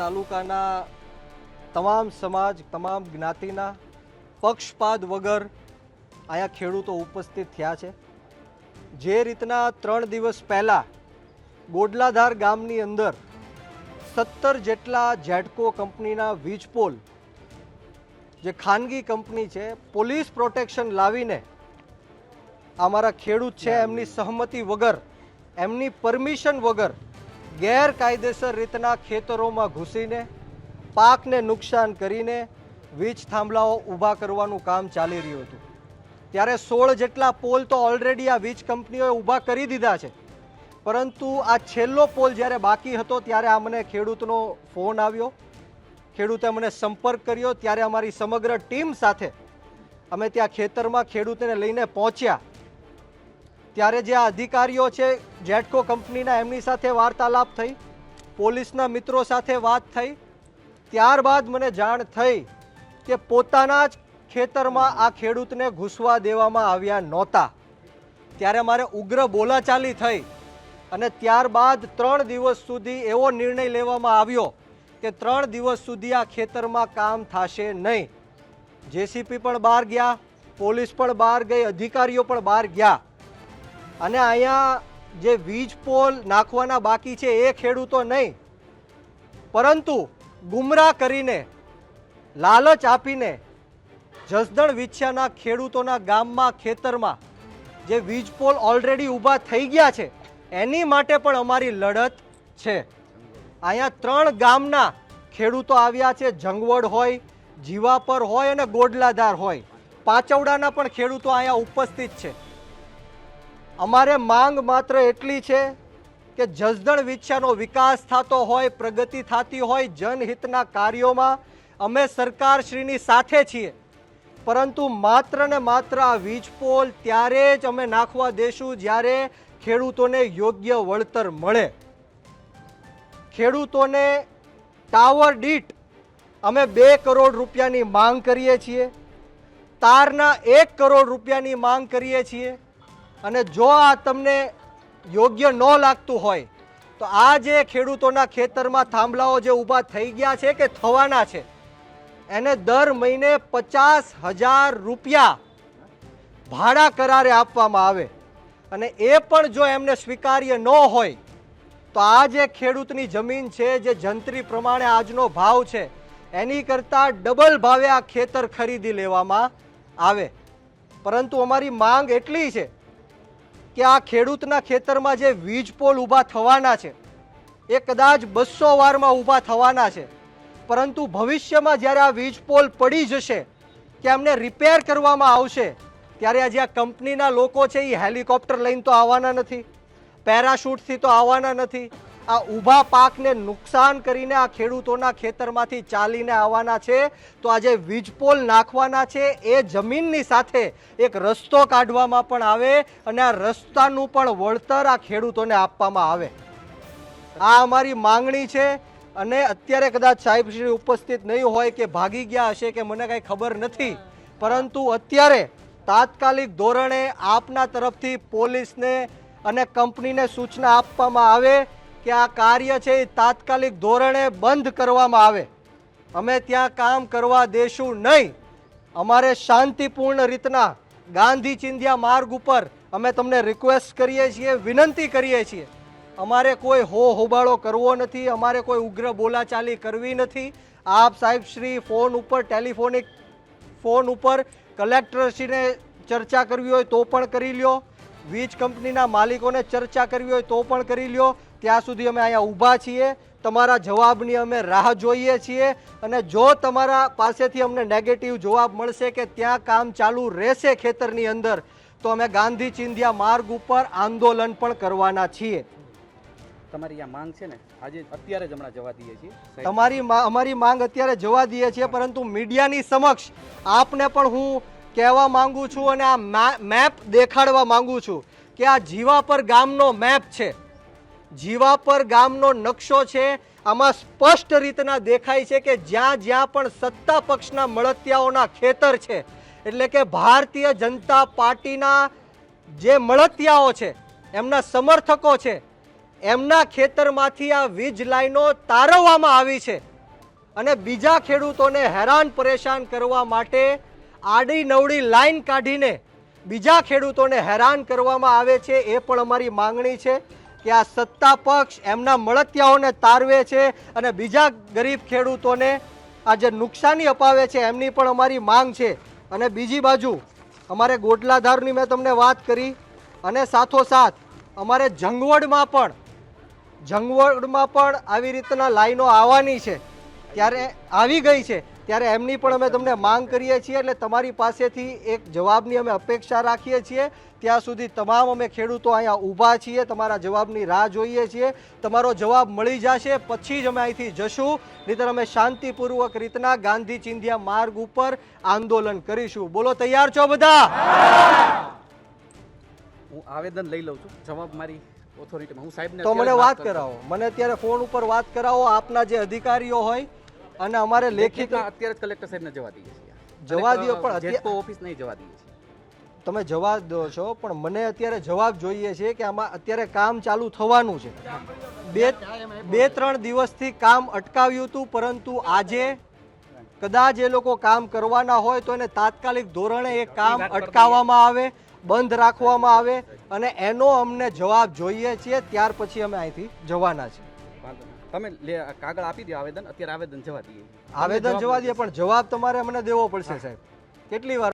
તાલુકાના તમામ સમાજ, તમામ જ્ઞાતિના પક્ષપાત વગર અહીંયા ખેડૂતો ઉપસ્થિત થયા છે। જે રીતના 3 દિવસ પહેલાં ગોડલાધાર ગામની અંદર 17 જેટલા જેટકો કંપનીના વીજપોલ, જે ખાનગી કંપની છે, પોલીસ પ્રોટેક્શન લાવીને અમારા ખેડૂત છે એમની સહમતિ વગર, એમની પરમિશન વગર ગેરકાયદેસર રીતના ખેતરોમાં ઘૂસીને પાકને નુકસાન કરીને વીજ થાંભલાઓ ઊભા કરવાનું કામ ચાલી રહ્યું હતું। ત્યારે 16 જેટલા પોલ તો ઓલરેડી આ વીજ કંપનીઓએ ઊભા કરી દીધા છે, પરંતુ આ છેલ્લો પોલ જ્યારે બાકી હતો ત્યારે આ મને ખેડૂતનો ફોન આવ્યો, ખેડૂતે મને સંપર્ક કર્યો। ત્યારે અમારી સમગ્ર ટીમ સાથે અમે ત્યાં ખેતરમાં ખેડૂતને લઈને પહોંચ્યા। ત્યારે જે આ અધિકારીઓ છે જેટકો કંપનીના, એમની સાથે વાર્તાલાપ થઈ, પોલીસના મિત્રો સાથે વાત થઈ। ત્યારબાદ મને જાણ થઈ કે પોતાના જ ખેતરમાં આ ખેડૂતને ઘૂસવા દેવામાં આવ્યા નહોતા। ત્યારે મારે ઉગ્ર બોલાચાલી થઈ અને ત્યારબાદ 3 દિવસ સુધી એવો નિર્ણય લેવામાં આવ્યો કે 3 દિવસ સુધી આ ખેતરમાં કામ થશે નહીં। જેસીપી પણ બહાર ગયા, પોલીસ પણ બહાર ગઈ, અધિકારીઓ પણ બહાર ગયા અને અહીંયા જે વીજ પોલ નાખવાના બાકી છે એ ખેડૂતો નહીં, પરંતુ ગુમરાહ કરીને, લાલચ આપીને જસદણ વિછિયાના ખેડૂતોના ગામમાં, ખેતરમાં જે વીજ પોલ ઓલરેડી ઊભા થઈ ગયા છે એની માટે પણ અમારી લડત છે। અહીંયા 3 ગામના ખેડૂતો આવ્યા છે, જંગવડ હોય, જીવાપર હોય અને ગોડલાધાર હોય, પાંચવડાના પણ ખેડૂતો અહીંયા ઉપસ્થિત છે। અમારે માંગ માત્ર એટલી છે કે જસદણ વિછિયાનો વિકાસ થતો હોય, પ્રગતિ થતી હોય, જનહિતના કાર્યોમાં અમે સરકારશ્રીની સાથે છીએ, પરંતુ માત્ર ને માત્ર આ વીજ પોલ ત્યારે જ અમે નાખવા દેશું જ્યારે ખેડૂતોને યોગ્ય વળતર મળે। ખેડૂતોને ટાવર દીઠ અમે 2 કરોડ રૂપિયાની માંગ કરીએ છીએ, તારના 1 કરોડ રૂપિયાની માંગ કરીએ છીએ। અને જો આ તમને યોગ્ય ન લાગતું હોય તો આ જે ખેડૂતોના ખેતરમાં થાંભલાઓ જે ઊભા થઈ ગયા છે કે થવાના છે, એને દર મહિને 50,000 રૂપિયા ભાડા કરારે આપવામાં આવે। અને એ પણ જો એમને સ્વીકાર્ય ન હોય તો આ જે ખેડૂતની જમીન છે, જે જંત્રી પ્રમાણે આજનો ભાવ છે એની કરતાં ડબલ ભાવે આ ખેતર ખરીદી લેવામાં આવે। પરંતુ અમારી માંગ એટલી છે કે આ ખેડૂતના ખેતરમાં જે વીજ પોલ ઊભા થવાના છે એ કદાચ 200 વારમાં ઊભા થવાના છે, પરંતુ ભવિષ્યમાં જ્યારે આ વીજ પોલ પડી જશે કે એમને રિપેર કરવામાં આવશે ત્યારે આ જે આ કંપનીના લોકો છે એ હેલિકોપ્ટર લઈને તો આવવાના નથી, પેરાશૂટથી તો આવવાના નથી, આ ઊભા પાકને નુકસાન કરીને આ ખેડૂતોના ખેતરમાંથી ચાલીને આવવાના છે। તો આ જે વીજ પોલ નાખવાના છે એ જમીનની સાથે એક રસ્તો કાઢવામાં પણ આવે અને આ રસ્તાનું પણ વળતર આ ખેડૂતોને આપવામાં આવે। આ અમારી માંગણી છે। અને અત્યારે કદાચ સાહેબશ્રી ઉપસ્થિત નહીં હોય કે ભાગી ગયા હશે કે મને કાંઈ ખબર નથી, પરંતુ અત્યારે તાત્કાલિક ધોરણે આપના તરફથી પોલીસને અને કંપનીને સૂચના આપવામાં આવે કે આ કાર્ય છે એ તાત્કાલિક ધોરણે બંધ કરવામાં આવે। અમે ત્યાં કામ કરવા દેશું નહીં। અમારે શાંતિપૂર્ણ રીતના ગાંધી ચિંધ્યા માર્ગ ઉપર અમે તમને રિક્વેસ્ટ કરીએ છીએ, વિનંતી કરીએ છીએ। અમારે કોઈ હોબાળો કરવો નથી, અમારે કોઈ ઉગ્ર બોલાચાલી કરવી નથી। આપ સાહેબશ્રી ફોન ઉપર, ટેલિફોનિક ફોન ઉપર કલેક્ટરશ્રીને ચર્ચા કરવી હોય તો પણ કરી લ્યો, વીજ કંપનીના માલિકોને ચર્ચા કરવી હોય તો પણ કરી લ્યો। ત્યાં સુધી અમે અહીંયા ઊભા છીએ, તમારા જવાબની અમે રાહ જોઈએ છીએ। અને જો તમારા પાસેથી અમને નેગેટિવ જવાબ મળશે કે ત્યાં કામ ચાલુ રહેશે ખેતરની અંદર, તો અમે ગાંધી ચિંધ્યા માર્ગ ઉપર આંદોલન પણ કરવાના છીએ। તમારી આ માંગ છે ને આજે અત્યારે જ હમણાં જવા દઈએ છીએ, અમારી માંગ અત્યારે જવા દઈએ છીએ, પરંતુ મીડિયાની સમક્ષ આપને પણ હું કહેવા માંગુ છું અને આ મેપ દેખાડવા માંગુ છું કે આ જીવાપર ગામનો મેપ છે, જીવાપર ગામનો નકશો છે। આમાં સ્પષ્ટ રીતના દેખાય છે કે જ્યાં જ્યાં પણ સત્તા પક્ષના મળતિયાઓના ખેતર છે, એટલે કે ભારતીય જનતા પાર્ટીના જે મળતિયાઓ છે, એમના સમર્થકો છે, એમના ખેતરમાંથી આ વીજ લાઈનો તારવવામાં આવી છે। અને બીજા ખેડૂતોને હેરાન પરેશાન કરવા માટે આડી નવડી લાઈન કાઢીને બીજા ખેડૂતોને હેરાન કરવામાં આવે છે, એ પણ અમારી માંગણી છે કે આ સત્તા પક્ષ એમના મળતિયાઓને તારવે છે અને બીજા ગરીબ ખેડૂતોને આ જે નુકસાની અપાવે છે એમની પણ અમારી માંગ છે. અને બીજી બાજુ અમારે ગોટલાધારની મેં તમને વાત કરી, અને સાથોસાથ અમારે જંગવડમાં પણ આવી રીતના લાઈનો આવવાની છે, ત્યારે આવી ગઈ છે, ત્યારે એમની પણ અમે તમને માંગ કરીએ છીએ. એટલે તમારી પાસેથી એક જવાબની અમે અપેક્ષા રાખીએ છીએ. ત્યાં સુધી તમામ અમે ખેડૂતો અહીંયા ઊભા છીએ, તમારા જવાબની રાહ જોઈએ છીએ. તમારો જવાબ મળી જશે પછી જ અમે અહીંથી જશું, નહીંતર અમે શાંતિપૂર્વક રીતના ગાંધી ચિંધ્યા માર્ગ ઉપર આંદોલન કરીશું. બોલો, તૈયાર છો બધા? હું આવેદન લઈ લઉં છું, જવાબ મારી ઓથોરિટીમાં. હું સાહેબને તો મને અત્યારે વાત કરું. કરાવો, મને અત્યારે ફોન ઉપર વાત કરાવો, આપના જે અધિકારીઓ હોય, અને અમારે લેખિત લેખિતમાં અત્યારે જ કલેક્ટર સાહેબને જવા દઈએ છીએ. જવા દ્યો, પણ જેટકો ઓફિસ નહીં જવા દઈએ છીએ. તમે જવાબ દો છો, પણ મને અત્યારે જવાબ જોઈએ છે કે આમાં અત્યારે કામ ચાલુ થવાનું છે. બે ત્રણ દિવસથી કામ અટકાવ્યું હતું, પરંતુ આજે કદાચ એ લોકો કામ કરવાના હોય તો એને તાત્કાલિક ધોરણે એ કામ અટકાવવામાં આવે, બંધ રાખવામાં આવે, અને એનો અમને જવાબ જોઈએ છીએ. ત્યાર પછી અમે અહીંથી જવાના છીએ. વાંધો નહીં. તમે કાગળ આપી દો આવેદન, અત્યારે આવેદન જવા દઈએ. આવેદન જવા દઈએ, પણ જવાબ તમારે મને દેવો પડશે સાહેબ. કેટલી વાર